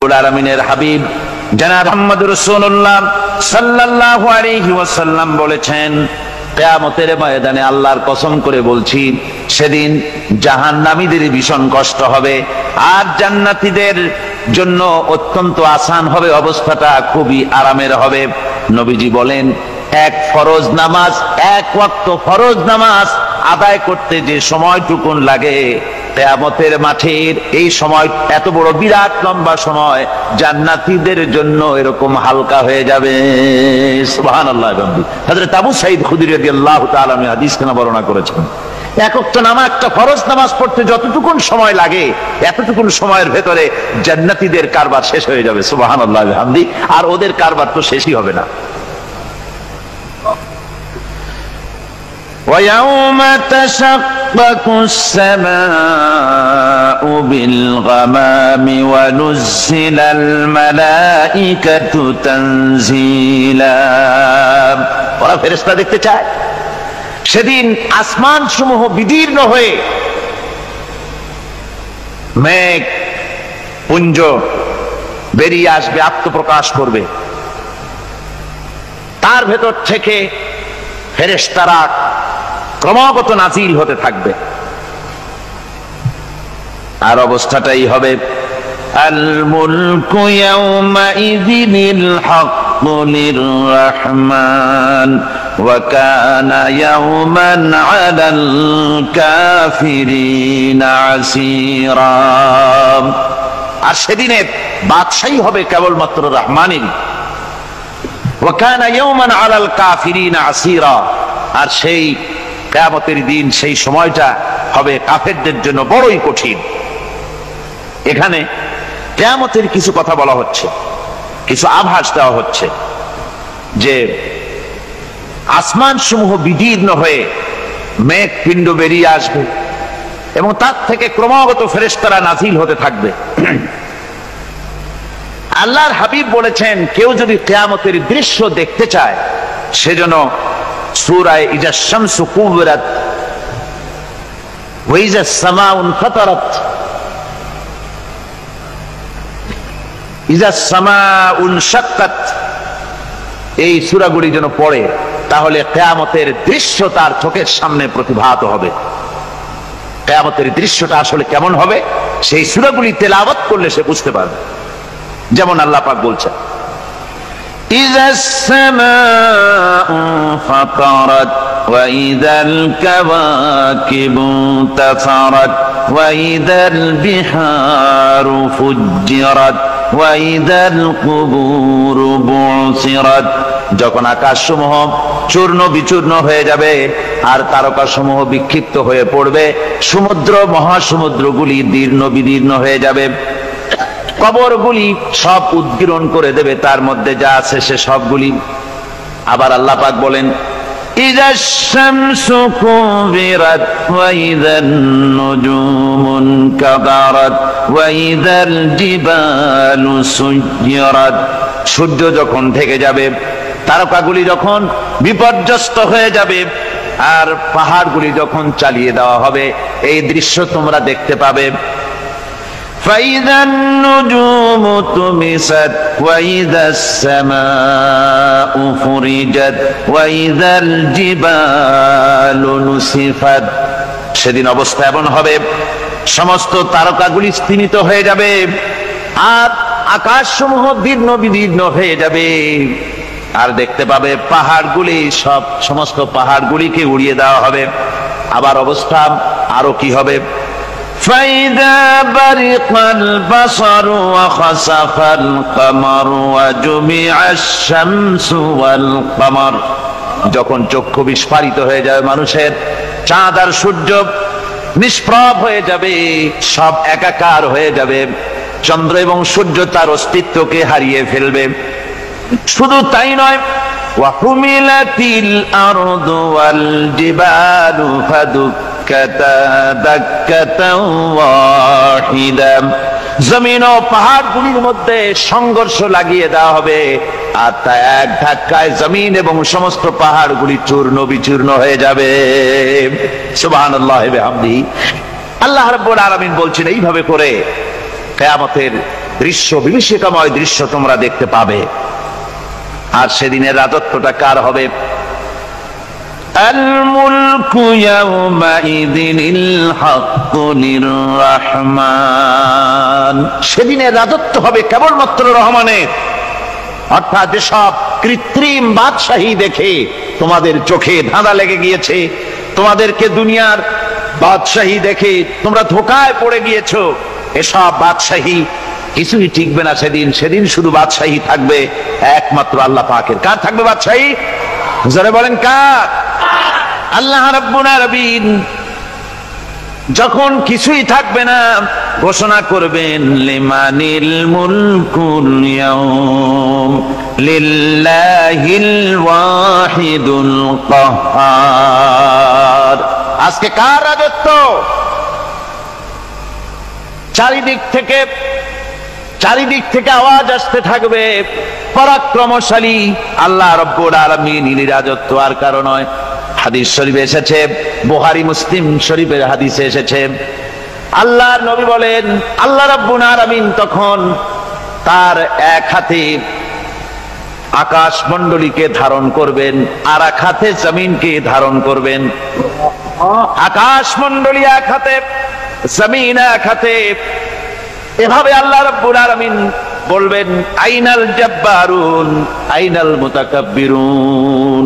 আলামিনের হাবিব জনাব মুহাম্মদ রাসূলুল্লাহ সাল্লাল্লাহু আলাইহি ওয়াসাল্লাম বলেছেন, কিয়ামতের ময়দানে আল্লাহর কসম করে বলছি, সেদিন জাহান্নামীদের ভীষণ কষ্ট হবে আর জান্নাতীদের জন্য অত্যন্ত আসান হবে, অবস্থাটা খুবই আরামের হবে। নবীজি বলেন, এক ফরজ নামাজ, এক ওয়াক্ত ফরজ নামাজ আদায় করতে যে সময়টুকুন লাগে, কিয়ামতের মাঠের এই সময় এত বড় বিরাট লম্বা সময় জান্নাতীদের জন্য এরকম হালকা হয়ে যাবে। সুবহানাল্লাহ। হযরত আবু সাঈদ খুদরী রাদিয়াল্লাহু তাআলা আনহু হাদিস কেন বর্ণনা করেছেন, এক ওয়াক্ত নামাজ, একটা ফরজ নামাজ পড়তে যতটুকুন সময় লাগে এতটুকুন সময়ের ভেতরে জান্নাতীদের কারবার শেষ হয়ে যাবে। সুবহানাল্লাহ বিহামদি। আর ওদের কারবার তো শেষই হবে না। وَيَوْمَ تَشَقَّقُ السَّمَاءُ بِالْغَمَامِ وَنُزِّلَ الْمَلَائِكَةُ تَنزِيلًا। ওরা ফেরেশতা দেখতে চায়। সেদিন আসমান সমূহ বিদীর্ণ হয়ে মেঘ পুঞ্জ বেরিয়ে আসবে, আত্মপ্রকাশ করবে। তার ভেতর থেকে ফেরেশতারা ক্রমাগত নাজিল হতে থাকবে। আর অবস্থাটাই হবে, আল মুলকু ইয়াউমাইযিনিল হাক্কু লিররহমান ওয়া কানা ইয়াওমান আলাল কাফিরিনা আসীরা। আর সেদিনে বাদশাহী হবে কেবলমাত্র রহমানের। ওয়া কানা ইয়াওমান আলাল কাফিরিনা আসীরা। আর সেই কিয়ামতের দিন, সেই সময়টা হবে কাফেরদের জন্য বড়ই কঠিন। এখানে কিয়ামতের কিছু কথা বলা হচ্ছে, কিছু আভাস দেওয়া হচ্ছে যে আসমান সমূহ বিদীর্ণ হয়ে মেঘ পিণ্ড বেরিয়ে আসবে এবং তার থেকে ক্রমাগত ফেরেশতারা নাজিল হতে থাকবে। আল্লাহর হাবিব বলেছেন, কেউ যদি কিয়ামতের দৃশ্য দেখতে চায় সেজন্য সূরা ইজা শামসু কুবিরাত ওয়া ইজা সামাউ ফাতারাত, ইজা সামাউ শাক্কাত, এই সূরাগুলি যেন পড়ে, তাহলে কিয়ামতের দৃশ্য তার চোখের সামনে প্রতিভাত হবে। কিয়ামতের দৃশ্যটা আসলে কেমন হবে সেই সূরাগুলি তেলাওয়াত করলে সে বুঝতে পারবে। যেমন আল্লাহ পাক বলছেন, إذا السماء فطرت وإذا الكواكب انتثرت وإذا البحار فجرت وإذا القبور بعثرت। যখন আকাশসমূহ চূর্ণ বিচূর্ণ হয়ে যাবে আর তারকাসমূহ বিক্ষিপ্ত হয়ে পড়বে, সমুদ্র মহাসমুদ্রগুলি দীর্ণ বিদীর্ণ হয়ে যাবে, কবরগুলি সব উদ্গীরণ করে দেবে, তার মধ্যে যা আছে সে সবগুলি। আবার আল্লাহ পাক বলেন, ইযাশ শামসু কুবিরাত ওয়া ইযান নুজুমুন কাদারাত ওয়া ইযাল জিবালু সুয়্যিরাত। সূর্য যখন ঢেকে যাবে, তারকাগুলি যখন বিপর্যস্ত হয়ে যাবে আর পাহাড়গুলি যখন চালিয়ে দেওয়া হবে, এই দৃশ্য তোমরা দেখতে পাবে। فإذا النجوم طمست وإذا السماء فرجت وإذا الجبال نسفت। সেদিন অবস্থা এমন হবে, সমস্ত তারকাগুলি স্তিমিত হয়ে যাবে আর আকাশসমূহ দীর্ণ বিদীর্ণ হয়ে যাবে। আর দেখতে পাবে পাহাড়গুলি, সমস্ত পাহাড়গুলিকে উড়িয়ে দেওয়া হবে। আবার অবস্থা আরো কি হবে, فإذا برق البصر وخسف القمر وجمع الشمس والقمر। যখন চক্ষু বিস্ফারিত হয়ে যাবে মানুষের, চাঁদ আর সূর্য নিষ্প্রভ হয়ে যাবে, সব একাকার হয়ে যাবে, চন্দ্র এবং সূর্য তার অস্তিত্বকে হারিয়ে ফেলবে। শুধু তাই নয়, ওয়াহুমিলাতিল আরদু ওয়াল জিবালু ফাদুক্কাতা দাক্কাতাও ওয়াহিদা। জমিন ও পাহাড়গুলির মধ্যে সংঘর্ষ লাগিয়ে দেওয়া হবে আর তা এক ধাক্কায় জমিন এবং সমস্ত পাহাড়গুলি চূর্ণ বিচূর্ণ হয়ে যাবে। সুবহানাল্লাহ ওয়া বিহামদিহি। আল্লাহ রাব্বুল আলামিন বলছেন, এইভাবে করে কিয়ামতের দৃশ্য, বিভীষিকাময় দৃশ্য তোমরা দেখতে পাবে। আর সেদিনের রাজত্বটা কার হবে? আল মুলকু ইয়াউমাইযিনিল হাক্কু লিররহমান। সেদিনের রাজত্ব হবে কেবলমাত্র রহমানের। অর্থাৎ যেসব কৃত্রিম বাদশাহী দেখে তোমাদের চোখে ধাঁধা লেগে গিয়েছে, তোমাদেরকে দুনিয়ার বাদশাহী দেখে তোমরা ধোঁকায় পড়ে গিয়েছো, এসব বাদশাহী কিছুই টিকবে না সেদিন। সেদিন শুধু বাদশাহী থাকবে একমাত্র আল্লাহ পাকের। কার থাকবে বাদশাহী? জোরে বলেন কার? আল্লাহ রাব্বুল আলামিন যখন কিছুই থাকবে না ঘোষণা করবেন লিমানিল মুলকুল ইয়াউম লিল্লাহিল ওয়াহিদুল কাহ্হার। আজকে কার রাজত্ব? চারিদিক থেকে আওয়াজ আসতে থাকবে, পরাক্রমশালী আল্লাহ রাব্বুল আলামিন রাজত্ব। আর কারণ নয়, হাদিস শরীফে এসেছে, বুখারী মুসলিম শরীফের হাদিসে এসেছে, আল্লাহর নবী বলেন আল্লাহ রাব্বুল আলামিন তখন তার এক হাতে আকাশ মণ্ডলীকে ধারণ করবেন, আর এক হাতে জমিনকে ধারণ করবেন। আকাশ মণ্ডলী এক হাতে, জমিন এক হাতে। এভাবে আল্লাহ রাব্বুল আলামিন বলবেন আইনাল জাব্বারুন আইনাল মুতাকাব্বিরুন।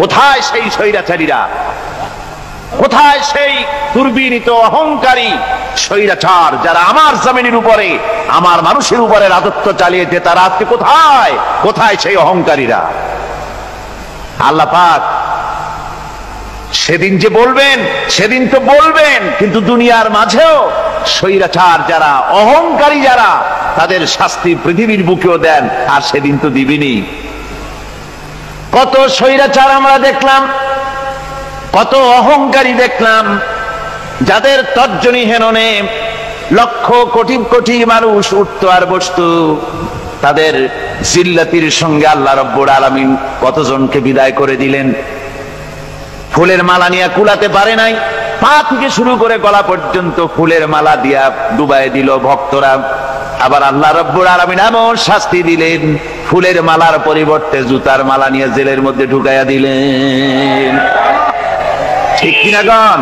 কোথায় সেই স্বৈরাচারীরা? কোথায় সেই দুর্বিনীত অহংকারী স্বৈরাচার যারা আমার জমিনের উপরে, আমার মানুষের উপরে রাজত্ব চালিয়েছে? তারা আজকে কোথায়? কোথায় সেই অহংকারীরা? আল্লাহ পাক সেদিন যে বলবেন, সেদিন তো বলবেন, কিন্তু দুনিয়ার মাঝেও স্বৈরাচার যারা, অহংকারী যারা, তাদের শাস্তি পৃথিবীর বুকেও দেন। আর সেদিন তো দিবেনি। কত স্বৈরাচার আমরা দেখলাম, কত অহংকারী দেখলাম, যাদের তর্জনী হেননে লক্ষ কোটি কোটি মানুষ উঠত আর বসত। তাদের জিল্লাতির সঙ্গে আল্লাহ রাব্বুল আলামিন কতজনকে বিদায় করে দিলেন। ফুলের মালা নিয়ে কুলাতে পারে নাই, পা থেকে শুরু করে গলা পর্যন্ত ফুলের মালা দিয়া ডুবাই দিল ভক্তরা। আবার আল্লাহ রাব্বুল আলামিন এমন শাস্তি দিলেন, ফুলের মালার পরিবর্তে জুতার মালা নিয়ে জেলের মধ্যে ঢুকাইয়া দিলেন। ঠিক কিনা গণ?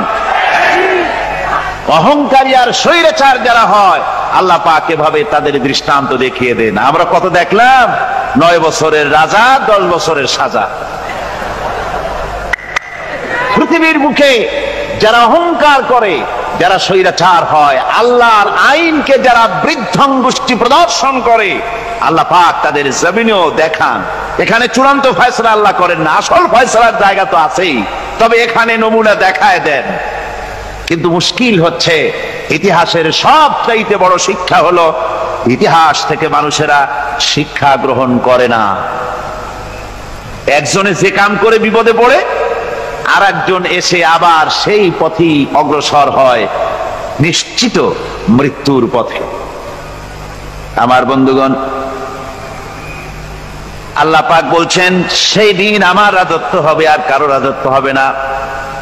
অহংকারী আর স্বৈরাচার যারা হয়, আল্লাহ পাক এভাবে তাদের দৃষ্টান্ত দেখিয়ে দেন। আমরা কত দেখলাম, 9 বছরের রাজা, 10 বছরের সাজা। পৃথিবীর মুখে যারা অহংকার করে, যারা স্বৈরাচার হয়, আল্লাহর আইনকে যারা বৃদ্ধাঙ্গুষ্টি প্রদর্শন করে, আল্লাহ পাক তাদের জমিনেও দেখান। এখানে চূড়ান্ত ফয়সালা আল্লাহ করেন না, আসল ফয়সালার জায়গা তো আছেই, তবে এখানে নমুনা দেখায় দেন। কিন্তু মুশকিল হচ্ছে, ইতিহাসের সবচাইতে বড় শিক্ষা হলো ইতিহাস থেকে মানুষেরা শিক্ষা গ্রহণ করে না। একজনে যে কাম করে বিপদে পড়ে, আর একজন এসে আবার সেই পথেই অগ্রসর হয়, নিশ্চিত মৃত্যুর পথে। আমার বন্ধুগণ, আল্লাহ পাক বলছেন সেই দিন আমার রাজত্ব হবে, আর কারো রাজত্ব হবে না।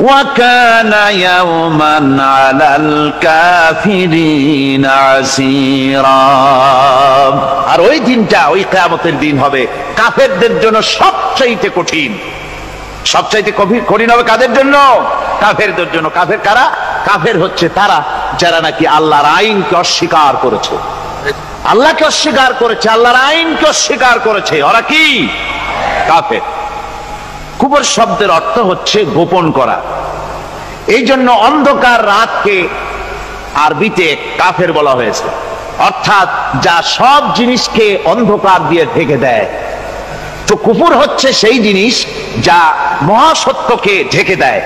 ওয়াকানা ইয়াওমান আলাল কাফিরিন আসীরা। আর ওই দিনটা, ওই কিয়ামতের দিন হবে কাফেরদের জন্য সবচাইতে কঠিন। সবচাইতে কঠিন হবে কাদের জন্য? কাফেরদের জন্য। কাফের কারা? কাফের হচ্ছে তারা যারা নাকি আল্লাহর আইনকে অস্বীকার করেছে, আল্লাহকে অস্বীকার করেছে, আল্লাহর আইনকে অস্বীকার করেছে। ওরা কি? কাফের। কুফর শব্দের অর্থ হচ্ছে গোপন করা। এই জন্য অন্ধকার রাতকে আরবিতে কাফের বলা হয়েছে, অর্থাৎ যা সব জিনিসকে অন্ধকার দিয়ে ঢেকে দেয়। তো কুফর হচ্ছে সেই জিনিস যা মহাসত্যকে ঢেকে দেয়,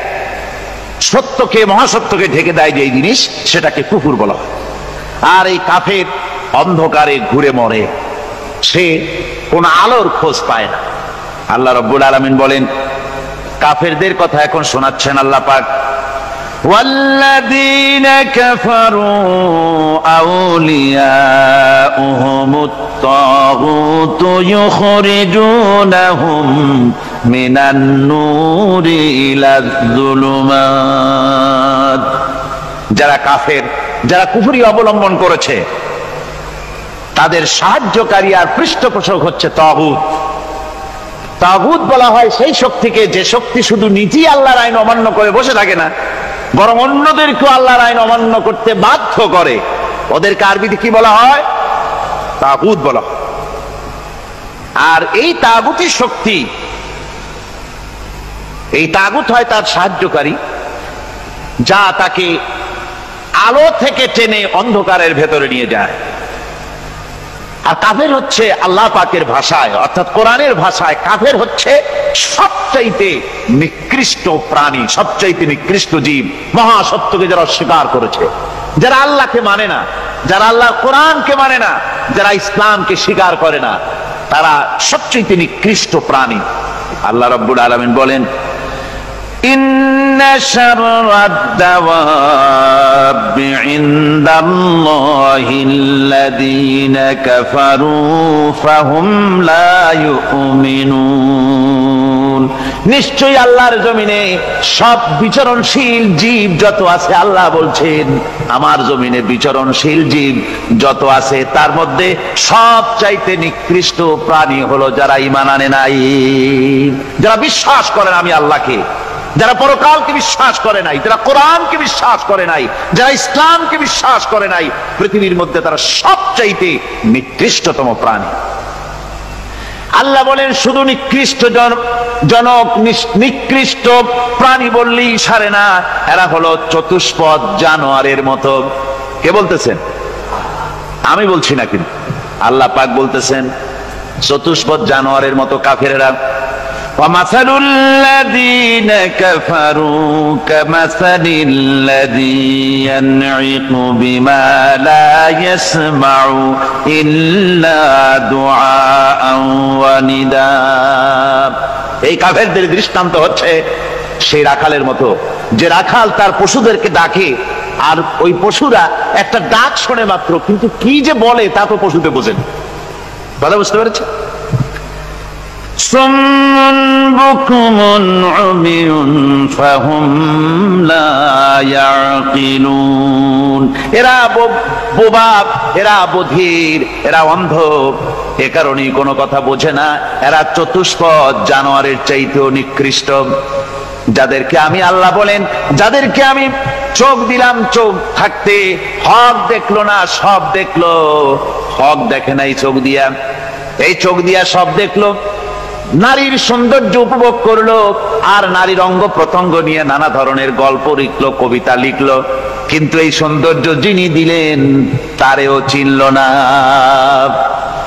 সত্যকে, মহাসত্যকে ঢেকে দেয় যেই জিনিস, সেটাকে কুফর বলা হয়। আর এই কাফের অন্ধকারে ঘুরে মরে, সে কোন আলোর খোঁজ পায় না। আল্লাহ রাব্বুল আলামিন বলেন, কাফেরদের কথা এখন শোনাচ্ছেন আল্লাহ পাক, ওয়াল্লাযীনা কাফারু আউলিয়াউহুমুত তাগুতু ইউখরিজুনাহুম মিনান নূরি ইলায যুলুমাত। যারা কাফের, যারা কুফরি অবলম্বন করেছে, তাদের সাহায্যকারী আর পৃষ্ঠপোষক হচ্ছে তাগুত। তাগুত বলা হয় সেই শক্তিকে যে শক্তি শুধু নিজেই আল্লাহর আইন অমান্য করে বসে থাকে না, বরং অন্যদেরকেও আল্লাহর আইন অমান্য করতে বাধ্য করে। ওদেরকে আরবিতে কি বলা হয়? তাগুত বলা হয়। আর এই তাগুতি শক্তি, এই তাগুত হয় তার সাহায্যকারী, যা তাকে আলো থেকে টেনে অন্ধকারের ভেতরে নিয়ে যায়। আর কাফের হচ্ছে আল্লাহ পাকের ভাষায় অর্থাৎ কোরআনের ভাষায় কাফের হচ্ছে সবচাইতে নিকৃষ্ট প্রাণী, সবচাইতে নিকৃষ্ট জীব, মহাসত্যকে যারা অস্বীকার করেছে, যারা আল্লাহকে মানে না, যারা আল্লাহর কোরআনকে মানে না, যারা ইসলামকে স্বীকার করে না, তারা সবচাইতে নিকৃষ্ট প্রাণী। আল্লাহ রাব্বুল আলামিন বলেন, ইন্না শাররাদ দাওয়াবি ইনদাল্লাহিল্লাযীনা কাফারু ফাহুম লা ইউমিনুন। নিশ্চয়ই আল্লাহর জমিনে সব বিচরণশীল জীব যত আছে, আল্লাহ বলছেন আমার জমিনে বিচরণশীল জীব যত আছে তার মধ্যে সবচাইতে নিকৃষ্ট প্রাণী হলো যারা ঈমান আনে নাই, যারা বিশ্বাস করেন আমি আল্লাহকে, যারা পরকালকে বিশ্বাস করে নাই, যারা কোরআনকে বিশ্বাস করে নাই, যারা ইসলামকে বিশ্বাস করে নাই, পৃথিবীর মধ্যে তারা সবচাইতে নিকৃষ্টতম প্রাণী। আল্লাহ বলেন শুধু নিকৃষ্ট জনক নিকৃষ্ট প্রাণী বললেই সারে না, এরা হলো চতুষ্পদ জানোয়ারের মতো। কে বলতেছেন? আমি বলছি না, কিন্তু আল্লাহ পাক বলতেছেন চতুষ্পদ জানোয়ারের মতো কাফেরেরা। وَمَثَلُ الَّذِينَ كَفَرُوا كَمَثَلِ الَّذِي يَنْعِقُ بِمَا لَا يَسْمَعُ إِلَّا دُعَاءً وَنِدَاءً। এই কাফেরদের দৃষ্টান্ত হচ্ছে সেই রাখালের মতো, যে রাখাল তার পশুদেরকে ডাকে আর ওই পশুরা একটা ডাক শোনে মাত্র, কিন্তু কি যে বলে তা তো পশুতে বোঝে না। কথা বুঝতে পেরেছে? সুম্মুন বুকুমুন উমিয়ুন ফাহুম লা ইয়াকিলুন। এরা বোবা, এরা বধির, এরা অন্ধ, এ কারণেই কোনো কথা বোঝে না। এরা চতুষ্পদ জানোয়ারের চাইতেও নিকৃষ্ট। যাদেরকে আমি আল্লাহ বলেন, যাদেরকে আমি চোখ দিলাম, চোখ থাকতে হক দেখলো না, সব দেখলো। হক দেখে নাই চোখ দিয়া, এই চোখ দিয়া সব দেখলো। নারীর সৌন্দর্য উপভোগ করলো আর নারীর অঙ্গ প্রত্যঙ্গ নিয়ে নানা ধরনের গল্প লিখলো, কবিতা লিখলো, কিন্তু এই সৌন্দর্য যিনি দিলেন তারেও চিনল না।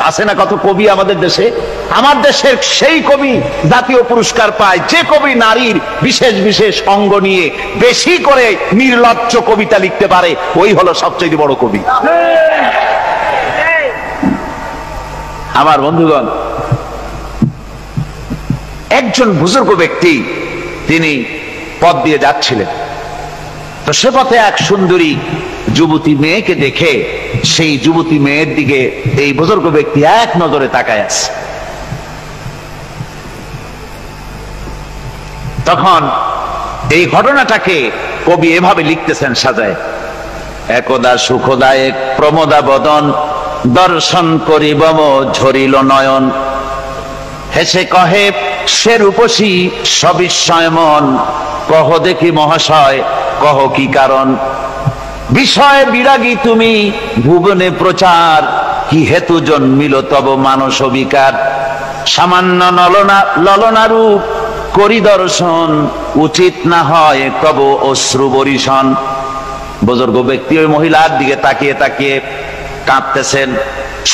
আছে না কত কবি আমাদের দেশে? আমার দেশের সেই কবি জাতীয় পুরস্কার পায় যে কবি নারীর বিশেষ বিশেষ অঙ্গ নিয়ে বেশি করে নির্লজ্জ কবিতা লিখতে পারে, ওই হলো সবচেয়ে বড় কবি। আমার বন্ধুগণ, একজন বুজুর্গ ব্যক্তি তিনি পথ দিয়ে যাচ্ছিলেন, তো সে পথে এক সুন্দরী যুবতী মেয়েকে দেখে সেই যুবতী মেয়ের দিকে এই বুজুর্গ ব্যক্তি এক নজরে তাকায় আছে। তখন এই ঘটনাটাকে কবি এভাবে লিখতেছেন সাজায়, একদা সুখদায়ক প্রমোদা বদন দর্শন করিবম ঝরিল নয়ন, হেসে কহে সে রূপসী সবিস্ময় মন, কহ দেখি মহাশয় কহ কি কারণ, বিষয় বিরাগী তুমি ভুবনে প্রচার, কি হেতু জন্মিল তব মানস বিকার, সামান্য ললনা রূপ করি দর্শন, উচিত না হয় তব অশ্রু বরিশন। বুজুর্গ ব্যক্তি ওই মহিলার দিকে তাকিয়ে তাকিয়ে কাঁদতেছেন।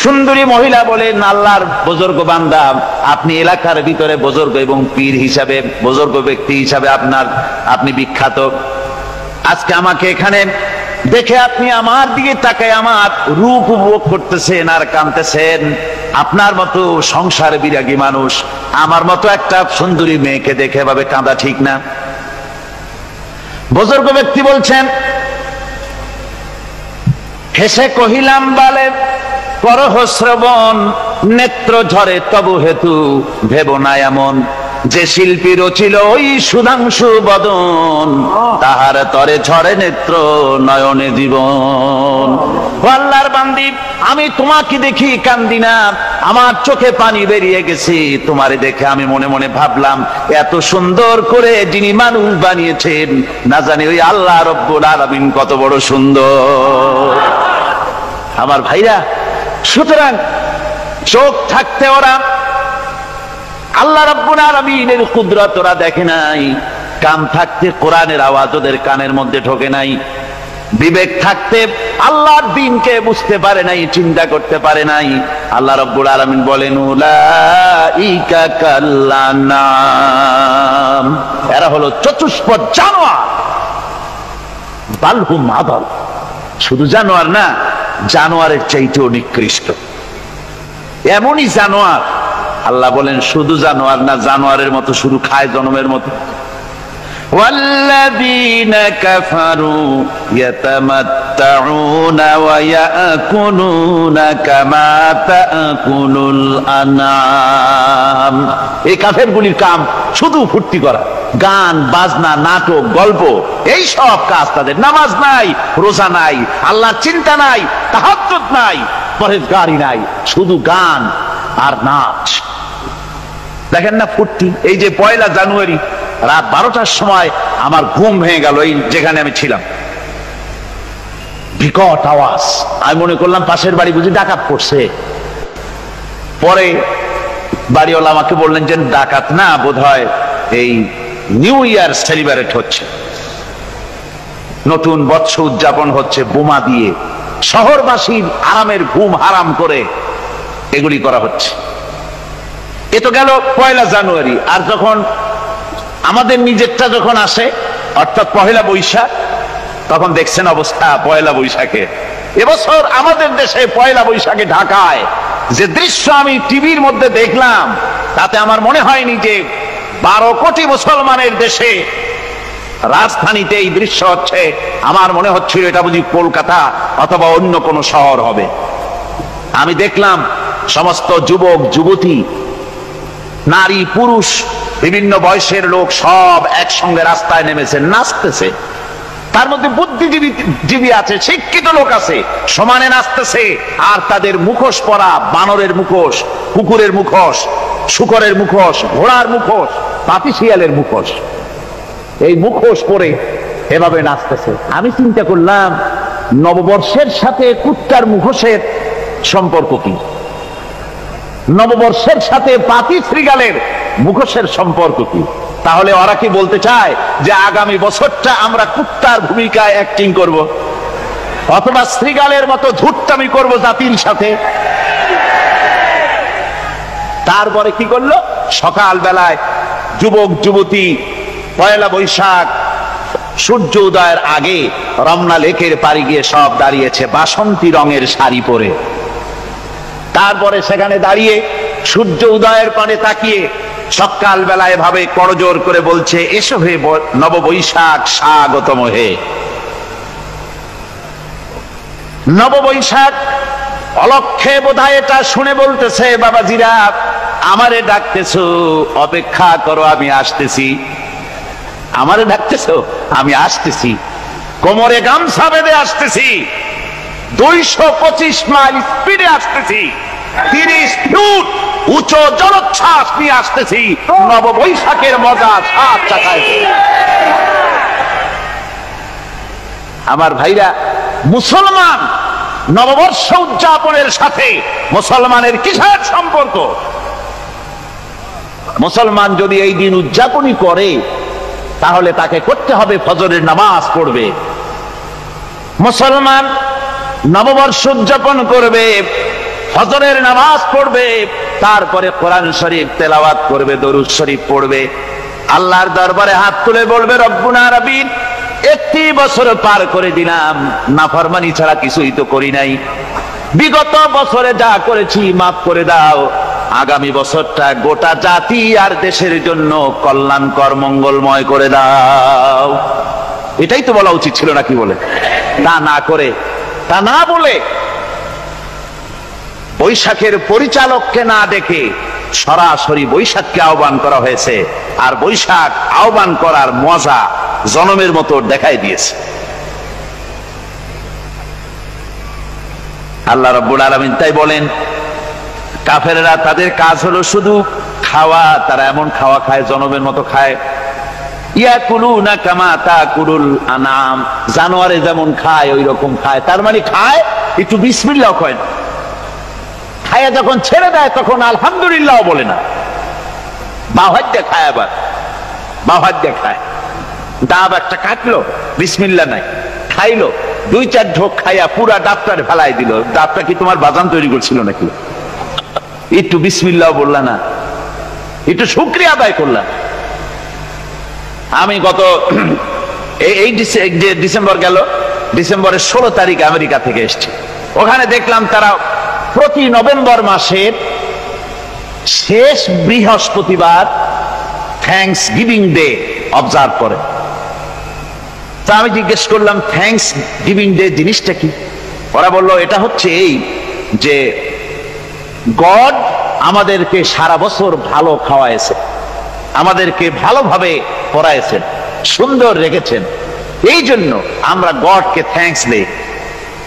সুন্দরী মহিলা বলেন, আল্লাহর বুজুর্গ বান্দা, আপনি এলাকার ভিতরে বুজুর্গ এবং পীর হিসাবে, বুজুর্গ ব্যক্তি হিসাবে আপনি বিখ্যাত। আজকে আমাকে এখানে দেখে আপনি আমার দিকে তাকায় আমার রূপ উপভোগ করতেছেন আর কাঁদতেছেন। আপনার মতো সংসার বিরাগী মানুষ আমার মতো একটা সুন্দরী মেয়েকে দেখে এভাবে কাঁদা ঠিক না। বুজুর্গ ব্যক্তি বলছেন, হেসে কহিলাম বালে করহ শ্রবণ, নেত্র ঝরে তবু হেতু ভেব না এমন, যে শিল্পী রচিল ওই সুধাংশু বদন, তাহার তরে ঝরে নেত্র নয়নে জীবন। আল্লাহর বান্দি, আমি তোমাকে দেখি কান্দি না, আমার চোখে পানি বেরিয়ে গেছে। তোমারে দেখে আমি মনে মনে ভাবলাম, এত সুন্দর করে যিনি মানুষ বানিয়েছেন, না জানি ওই আল্লাহ রব্বুল আলামিন কত বড় সুন্দর। আমার ভাইরা, সুতরাং চোখ থাকতে ওরা আল্লাহ রাব্বুল আলামিনের কুদরত ওরা দেখে নাই, কান থাকতে কোরআনের আওয়াজ ওদের কানের মধ্যে ঢোকে নাই, বিবেক থাকতে আল্লাহর দ্বীনকে বুঝতে পারে নাই, চিন্তা করতে পারে নাই। আল্লাহ রাব্বুল আলামিন বলেন, উলাইকা কাল্লানাম, এরা হলো চতুষ্পদ জানোয়ার, বালহুম আদাল, শুধু জানোয়ার না, জানোয়ারের চাইতেও নিকৃষ্ট। এমনই জানোয়ার, আল্লাহ বলেন শুধু জানোয়ার না, জানোয়ারের মতো শুরু খায় জনমের মতো। ওয়াল্লাযীনা কাফারু ইয়াতামাত্তাউনা ওয়া ইয়াকুলুনা কামা তাকুলুল আনআম। এই কাফেরগুলির কাম শুধু ফুর্তি করা, গান বাজনা, নাটক, গল্প, এই সব কাজ তাদের। নামাজ নাই, রোজা নাই, আল্লাহর চিন্তা নাই, তাহাজ্জুদ নাই, পরহেজগারি নাই, শুধু গান আর নাচ। দেখেন না ফুর্তি। এই যে 1 জানুয়ারি রাত 12টার সময় আমার ঘুম ভেঙে গেল, এই যেখানে আমি ছিলাম, বিকট আওয়াজ। আমি মনে করলাম পাশের বাড়ি বুঝি ডাকাত পড়ছে। পরে বাড়িওয়ালা আমাকে বললেন যে ডাকাত না, বোধহয় এই নিউ ইয়ার সেলিব্রেট হচ্ছে, নতুন বৎসর উদযাপন হচ্ছে, বোমা দিয়ে শহরবাসীর আরামের ঘুম হারাম করে এগুলি করা হচ্ছে। এ তো গেল 1 জানুয়ারি। আর যখন আমাদের নিজেরটা যখন আসে, অর্থাৎ 1 বৈশাখ, তখন দেখছেন অবস্থা 1 বৈশাখে। এবছর আমাদের দেশে 1 বৈশাখে ঢাকায় যে দৃশ্য আমি টিভির মধ্যে দেখলাম, তাতে আমার মনে হয়নি যে 12 কোটি মুসলমানের দেশে রাজধানীতে এই দৃশ্য হচ্ছে। আমার মনে হচ্ছিল এটা বুঝি কলকাতা অথবা অন্য কোনো শহর হবে। আমি দেখলাম সমস্ত যুবক যুবতী, নারী পুরুষ, বিভিন্ন বয়সের লোক সব একসঙ্গে রাস্তায় নেমেছে, নাচতেছে। তার মধ্যে বুদ্ধিজীবী আছে, শিক্ষিত লোক আছে, সমানে নাচতেছে। আর তাদের মুখোশ পরা, বানরের মুখোশ, কুকুরের মুখোশ, শূকরের মুখোশ, ঘোড়ার মুখোশ, পাতিশিয়ালের মুখোশ, এই মুখোশ পরে এভাবে নাচতেছে। আমি চিন্তা করলাম, নববর্ষের সাথে কুত্তার মুখোশের সম্পর্ক কি? নববর্ষের সাথে পাতি শ্রীগালের মুখোশের সম্পর্ক কি? তাহলে ওরা কি বলতে চায় যে আগামী বছরটা আমরা কুত্তার ভূমিকায় অ্যাক্টিং করব, অথবা শ্রীগালের মতো ধূর্তামি করব জাতির সাথে? তারপরে কি করলো? সকাল বেলায় যুবক যুবতী 1 বৈশাখ সূর্য উদয়ের আগে রমনা লেকের পাড়ি গিয়ে সব দাঁড়িয়েছে বাসন্তী রঙের শাড়ি পরে। তারপরে সেখানে দাঁড়িয়ে সূর্য উদয়ের পানে তাকিয়ে সকাল বেলায় ভাবে করজোর করে বলছে, এসো হে নববৈশাখ স্বাগতম হে। নববৈশাখ অলক্ষে বোধহয় এটা শুনে বলতেছে, বাবাজিরা আমারে ডাকতেছো, অপেক্ষা করো, আমি আসতেছি। আমারে ডাকতেছো, আমি আসতেছি, কোমরে গামছা বেঁধে আসতেছি, 225 মাইল স্পিডে আসতেছি, 30 ফুট উঁচু জলোচ্ছ্বাস নিয়ে আসতেছি, নববৈশাখের মজা 7 চাকায়। আমার ভাইরা, মুসলমান নববর্ষ উদযাপনের সাথে মুসলমানের কিসের সম্পর্ক? মুসলমান যদি এই দিন উদযাপনই করে, তাহলে তাকে করতে হবে ফজরের নামাজ পড়বে। মুসলমান নববর্ষ উদযাপন করবে, ফজরের নামাজ পড়বে, তারপরে কোরআন শরীফ তেলাওয়াত করবে, দরুদ শরীফ পড়বে, আল্লাহর দরবারে হাত তুলে বলবে, রব্বুনা রাব্বিন, 1 বছর পার করে দিলাম, নাফরমানি ছাড়া কিছুই তো করি নাই, বিগত বছরে যা করেছি মাফ করে দাও, আগামী বছরটা গোটা জাতি আর দেশের জন্য কল্যাণকর মঙ্গলময় করে দাও। এটাই তো বলা উচিত ছিল নাকি বলে? তা না করে, তা না বলে, বৈশাখের পরিচালককে না ডেকে সরাসরি বৈশাখকে আহ্বান করা হয়েছে, আর বৈশাখ আহ্বান করার মজা জনমের মতো দেখাই দিয়েছে। আল্লাহ রাব্বুল আলামিন তাই বলেন, কাফেররা তাদের কাজ হলো শুধু খাওয়া, তারা এমন খাওয়া খায় জনমের মতো খায়। ইয়াকুলুনা কামা তাকুলুল আনাম, জানোয়ারে যেমন খায় ওই রকম খায়। তার মানে খায়, একটু বিসমিল্লাহ কয় না, খায়া যখন ছেড়ে দেয় তখন আলহামদুলিল্লাহ বলে না, বাহাত দিয়ে খায়, আবার বাহাত দিয়ে খায়। ডাব একটা কাটলো, বিসমিল্লাহ নাই, খাইলো, 2-4 ঢোক খাইয়া পুরা ডাবটার ফেলাই দিল। ডাবটা কি তোমার বাজান তৈরি করছিল নাকি? একটু বিসমিল্লাহ বললা না, একটু শুকরিয়া আদায় করলাম। আমি গত এই ডিসেম্বর গেল, ডিসেম্বরের 16 তারিখ আমেরিকা থেকে এসেছি। ওখানে দেখলাম তারা প্রতি নভেম্বর মাসের শেষ বৃহস্পতিবার থ্যাঙ্কস গিভিং ডে অবজার্ভ করে। তা আমি জিজ্ঞেস করলাম, থ্যাঙ্কস গিভিং ডে জিনিসটা কি? ওরা বলল, এটা হচ্ছে এই যে গড আমাদেরকে সারা বছর ভালো খাওয়াইছে, আমাদেরকে ভালোভাবে পড়াইছেন, সুন্দর রেখেছেন, এই জন্য আমরা গডকে থ্যাঙ্কস দেই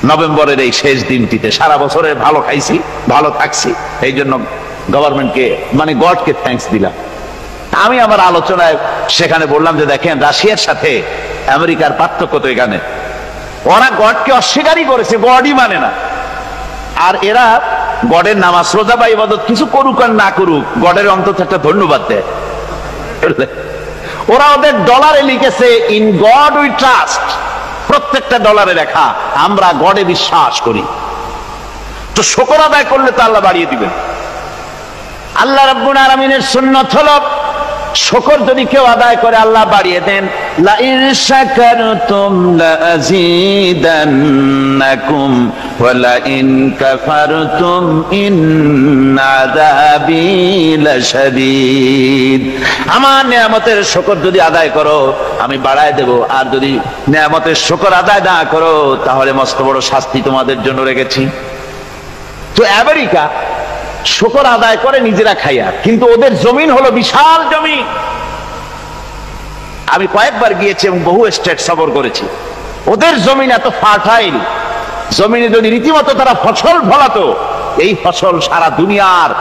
নভেম্বরের এই শেষ দিনটিতে। সারা বছরের ভালো খাইছি, ভালো থাকছি, এই জন্য গভর্নমেন্টকে মানে গডকে থ্যাঙ্কস দিলাম। আমি আমার আলোচনায় সেখানে বললাম যে দেখেন, রাশিয়ার সাথে আমেরিকার পার্থক্য তো এখানে, ওরা গডকে অস্বীকারই করেছে, গডই মানে না। আর এরা গডের নামাজ রোজা বা ইবাদত কিছু করুক আর না করুক, গডের অন্তত একটা ধন্যবাদ দেয়। ওরা ওদের ডলারে লিখেছে, ইন গড উই ট্রাস্ট, প্রত্যেকটা ডলারে লেখা আমরা গডে বিশ্বাস করি। তো শুকর আদায় করলে তো আল্লাহ বাড়িয়ে দিবেন। আল্লাহ রাব্বুল আলামিনের সুন্নাত হলো, শুকর যদি কেউ আদায় করে আল্লাহ বাড়িয়ে দেন। লা ইন শাকারতুম লাযীদান্নাকুম ওয়া লা ইন কাফারতুম ইন্না আযাবী লাশাদীদ। আমার নিয়ামতের শুকর যদি আদায় করো আমি বাড়ায় দেব, আর যদি নিয়ামতের শুকর আদায় না করো তাহলে মস্ত বড় শাস্তি তোমাদের জন্য রেখেছি। তো আমেরিকা শুকর আদায় করে নিজেরা খাইয়া, কিন্তু ওদের জমিন হলো বিশাল জমি। আমি কয়েকবার গিয়েছি এবং বহু স্টেট সফর করেছি। ওদের জমিন এত ফার্টাইল, জমিনে যদি রীতিমতো তারা ফসল ফলাতো, এই ফসল সারা দুনিয়ার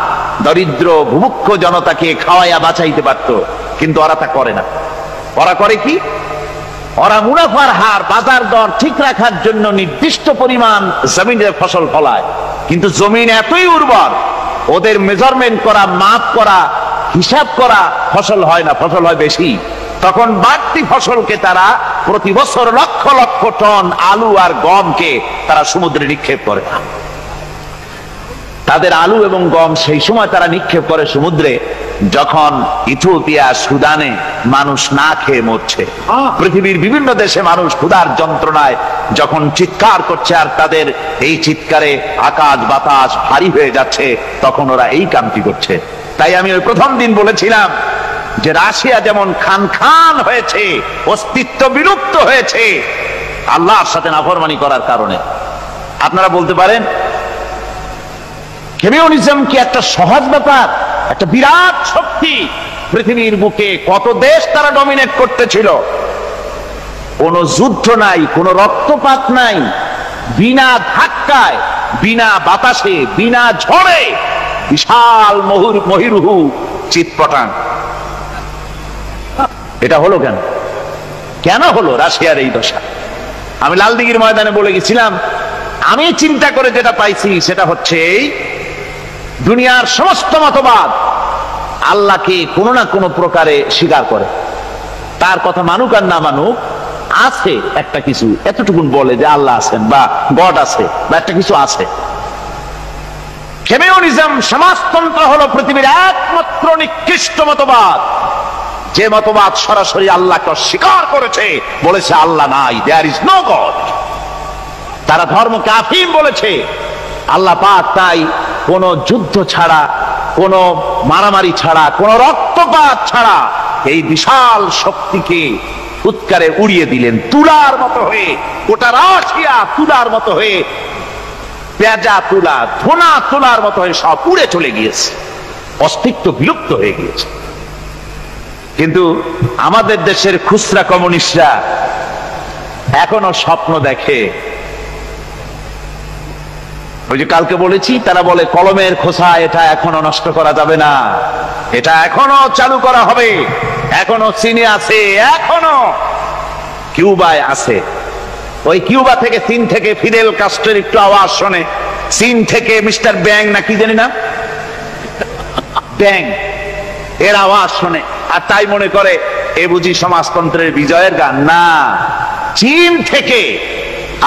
দরিদ্র ভূমুক্ষ জনতাকে খাওয়াইয়া বাঁচাইতে পারত। কিন্তু ওরা তা করে না। ওরা করে কি? ওরা মুনাফার হার, বাজার দর ঠিক রাখার জন্য নির্দিষ্ট পরিমাণ জমিনের ফসল ফলায়, কিন্তু জমিন এতই উর্বর, ওদের মেজারমেন্ট করা, মাপ করা, হিসাব করা ফসল হয় না, ফসল হয় বেশি। তখন বাড়তি ফসলকে তারা প্রতি বছর লক্ষ লক্ষ টন আলু আর গমকে তারা সমুদ্রে নিক্ষেপ করে। তাদের আলু এবং গম সেই সময় তারা নিক্ষেপ করে সমুদ্রে যখন ইথিওপিয়া, সুদানে মানুষ না খেয়ে মরছে। পৃথিবীর বিভিন্ন দেশে মানুষ ক্ষুধার যন্ত্রণায় যখন চিৎকার করছে, আর তাদের এই চিৎকারে আকাশ বাতাস ভারী হয়ে যাচ্ছে, তখন ওরা এই কামটি করছে। তাই আমি ওই প্রথম দিন বলেছিলাম যে রাশিয়া যেমন খান খান হয়েছে, অস্তিত্ব বিলুপ্ত হয়েছে আল্লাহর সাথে নাফরমানি করার কারণে। আপনারা বলতে পারেন কমিউনিজম কি একটা সহজ ব্যাপার? একটা বিরাট শক্তি, পৃথিবীর বুকে কত দেশ তারা ডমিনেট করতেছিল, কোন যুদ্ধ নাই, কোন রক্তপাত নাই, বিনা ধাক্কায়, বিনা বাতাসে, বিনা ঝড়ে বিশাল মহিরুহু চিৎপটাং। এটা হলো কেন? কেন হলো রাশিয়ার এই দশা? আমি লালদিঘির ময়দানে বলে গেছিলাম, আমি চিন্তা করে যেটা পাইছি সেটা হচ্ছে দুনিয়ার সমস্ত মতবাদ আল্লাহকে কোনো না কোনো প্রকারে স্বীকার করে। তার কথা মানুক আর না মানুক, আছে একটা কিছু, এতটুকুন বলে যে আল্লাহ আছেন বা গড আছে বা একটা কিছু আছে। কমিউনিজম, সমাজতন্ত্র হলো পৃথিবীর একমাত্র নিকৃষ্ট মতবাদ, যে মতবাদ সরাসরি আল্লাহকে অস্বীকার করেছে, বলেছে আল্লাহ নাই, দেয়ার ইজ নো গড। তারা ধর্মকে আফিম বলেছে। আল্লাহ পাক তাই কোন যুদ্ধ ছাড়া, কোন মারামারি ছাড়া, কোন রক্তপাত ছাড়া এই বিশাল শক্তিকে উৎকারে উড়িয়ে দিলেন, তুলার মতো হয়ে। গোটা রাশিয়া তুলার মতো হয়ে, পেঁজা তুলা, ধোনা তুলার মতো হয়ে সব উড়ে চলে গিয়েছে। অস্তিত্ব বিলুপ্ত হয়ে গিয়েছে। কিন্তু আমাদের দেশের খুচরা কমিউনিস্টরা এখনো স্বপ্ন দেখে। ওই যে কালকে বলেছি, তারা বলে কলমের খোসা এটা এখনো নষ্ট করা যাবে না, এটা এখনো চালু করা হবে। এখনো চীনে আছে, এখনো কিউবায় আছে। ওই কিউবা থেকে, চীন থেকে ফিদেল কাস্ট্রোর একটু আওয়াজ শোনে, চীন থেকে মিস্টার ব্যাং না কি জানি না, ব্যাং এর আওয়াজ শোনে, আর তাই মনে করে এ বুঝি সমাজতন্ত্রের বিজয়ের গান। না, চীন থেকে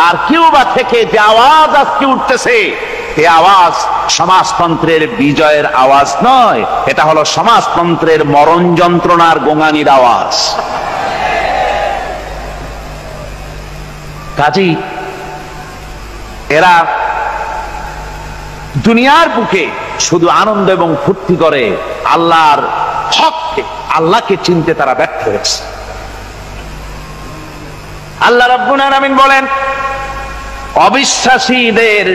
আর কিউবা থেকে যে আওয়াজ আজকে উঠতেছে, এই আওয়াজ সমাজতন্ত্রের বিজয়ের আওয়াজ নয়, এটা হলো সমাজতন্ত্রের মরণ যন্ত্রণার গোঙানির আওয়াজ। কাজী এরা দুনিয়ার বুকে শুধু আনন্দ এবং ফুর্তি করে, আল্লাহর হককে, আল্লাহকে চিনতে তারা ব্যর্থ হয়েছে। আল্লাহ রাব্বুল আলামিন বলেন, অবিশ্বাসীদের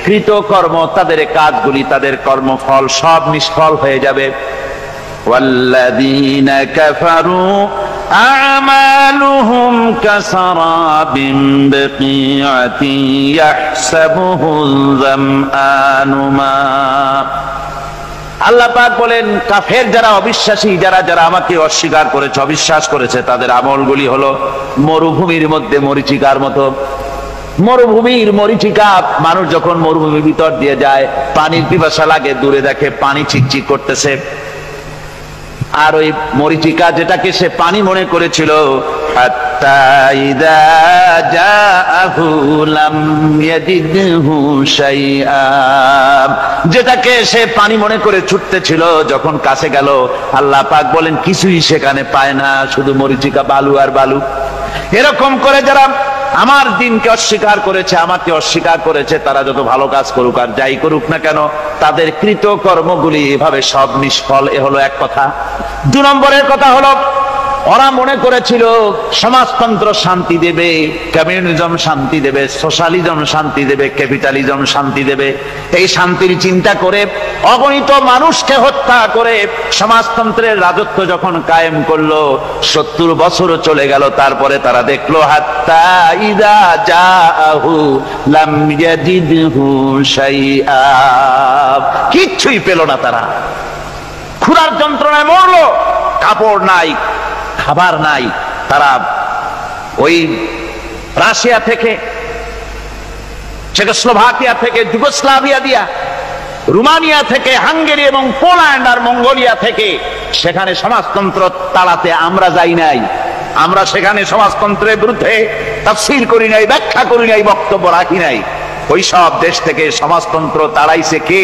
কৃতকর্ম, তাদের কাজগুলি, তাদের কর্মফল সব নিষ্ফল হয়ে যাবে। ওয়াল্লাযীনা কাফারু আ'মালুহুম কাসারাবিন বিকিআতিন ইয়াহসাবুহুল যামআনু মা। আল্লাহ পাক বলেন, কাফের যারা, অবিশ্বাসী যারা, যারা আমাকে অস্বীকার করেছে, অবিশ্বাস করেছে, তাদের আমলগুলি হলো মরুভূমির মধ্যে মরীচিকার মতো। মরুভূমির মরীচিকা, মানুষ যখন মরুভূমির ভিতর দিয়ে যায়, পানির পিপাসা লাগে, দূরে দেখে পানি চিকচিক করতেছে, আর ওই মরীচিকা যেটাকে সে পানি মনে করেছিল, হাত্তা ইযা জাআহু লাম ইয়াজিদহু শাইআ, যেটাকে সে পানি মনে করে ছুটতেছিল, যখন কাছে গেল, আল্লাহ পাক বলেন কিছুই সেখানে পায় না, শুধু মরীচিকা, বালু আর বালু। এরকম করে যারা আমার দিনকে অস্বীকার করেছে, আমাকে অস্বীকার করেছে, তারা যত ভালো কাজ করুক আর যাই করুক না কেন, তাদের কৃত কর্মগুলি এভাবে সব নিষ্ফল। এ হলো এক কথা। 2 নম্বরের কথা হলো, ওরা মনে করেছিল সমাজতন্ত্র শান্তি দেবে, কমিউনিজম শান্তি দেবে, সোশ্যালিজম শান্তি দেবে, ক্যাপিটালিজম শান্তি দেবে। এই শান্তির চিন্তা করে অগণিত মানুষকে হত্যা করে সমাজতন্ত্রের রাজত্ব যখন কায়েম করলো, 70 বছরও চলে গেল, তারপরে তারা দেখলো হাত্তা ইযা জাআহু লাম ইয়াজিদহু শাইআ, কিচ্ছুই পেল না। তারা ক্ষুধার যন্ত্রণায় মরলো, কাপড় নাই, খাবার নাই। তারা ওই রাশিয়া থেকে, চেকোস্লোভাকিয়া থেকে, যুগোস্লাভিয়া দিয়া, রোমানিয়া থেকে, হাঙ্গেরি এবং পোল্যান্ড আর মঙ্গোলিয়া থেকে, সেখানে সমাজতন্ত্র তাড়াতে আমরা যাই নাই। আমরা সেখানে সমাজতন্ত্রের বিরুদ্ধে তাফসীর করি নাই, ব্যাখ্যা করি নাই, বক্তব্য রাখি নাই। ওই সব দেশ থেকে সমাজতন্ত্র তাড়াইছে কে?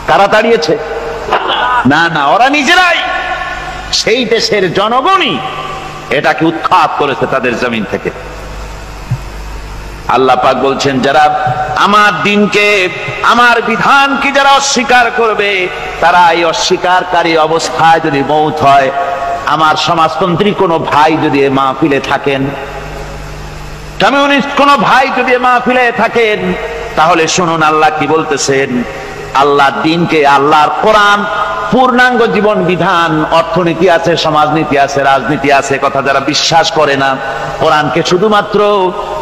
কারা তাড়িয়েছে? না না, ওরা নিজেরাই, সেই দেশের জনগণই এটাকে উৎখাত করেছে তাদের জমিন থেকে। আল্লাহ পাক বলছেন, যারা আমার দিনকে, আমার বিধানকে যারা অস্বীকার করবে, তারা এই অস্বীকারী অবস্থায় যদি মৌত হয়, আমার সমাজতন্ত্রী কোনো ভাই যদি এ মাহফিলে থাকেন, কমিউনিস্ট কোনো ভাই যদি এ মাহফিলে থাকেন, তাহলে শুনুন আল্লাহ কি বলতেছেন। আল্লাহর দিনকে, আল্লাহর কোরআন, পূর্ণাঙ্গ জীবন বিধান, অর্থনীতি আছে, সমাজনীতি আছে, রাজনীতি আছে, কথা যারা বিশ্বাস করে না, কোরআনকে শুধুমাত্র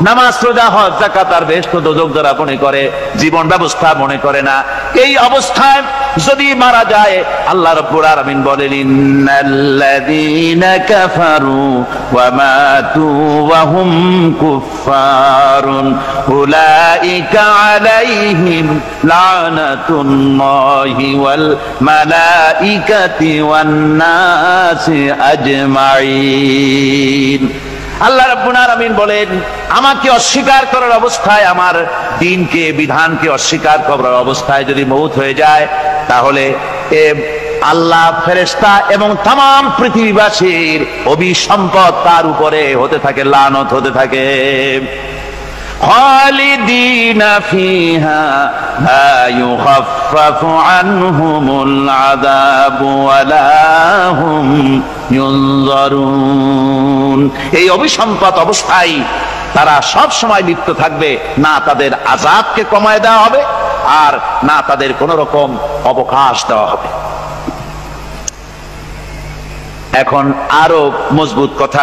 নামাজ, রোজা, হজ, যাকাত আর বেহেশত দোজখ যারা মনে করে, জীবন ব্যবস্থা মনে করে না, এই অবস্থায় যদি মারা যায়, আল্লাহ রাব্বুল আলামিন বলেন, ইন্নাল্লাযীনা কাফারু ওয়া মাতু ওয়া হুম কুফফারুন উলাইকা আলাইহিম লানাতুল্লাহি ওয়াল মালাইকাতি ওয়ান নাসি আজমাইন। আল্লাহ রাব্বুল আলামিন বলেন, আমাকে অস্বীকার করার অবস্থায়, আমার দ্বীনকে, বিধানকে অস্বীকার করার অবস্থায় যদি মৌত হয়ে যায়, তাহলে আল্লাহ, ফেরেশতা এবং তামাম পৃথিবীবাসীর অভিসম্পদ তার উপরে হতে থাকে, লানত হতে থাকে। খালিদিনা ফিহা লা ইউখাফফাফু আনহুমুল আযাবু ওয়া লা হুম ইউনজারুন। এই অভিসম্পদ অবস্থায় তারা সব সময় লিপ্ত থাকবে, না তাদের আযাবকে কমায় দেওয়া হবে, আর না তাদের কোন রকম অবকাশ দেওয়া হবে। এখন আরো মজবুত কথা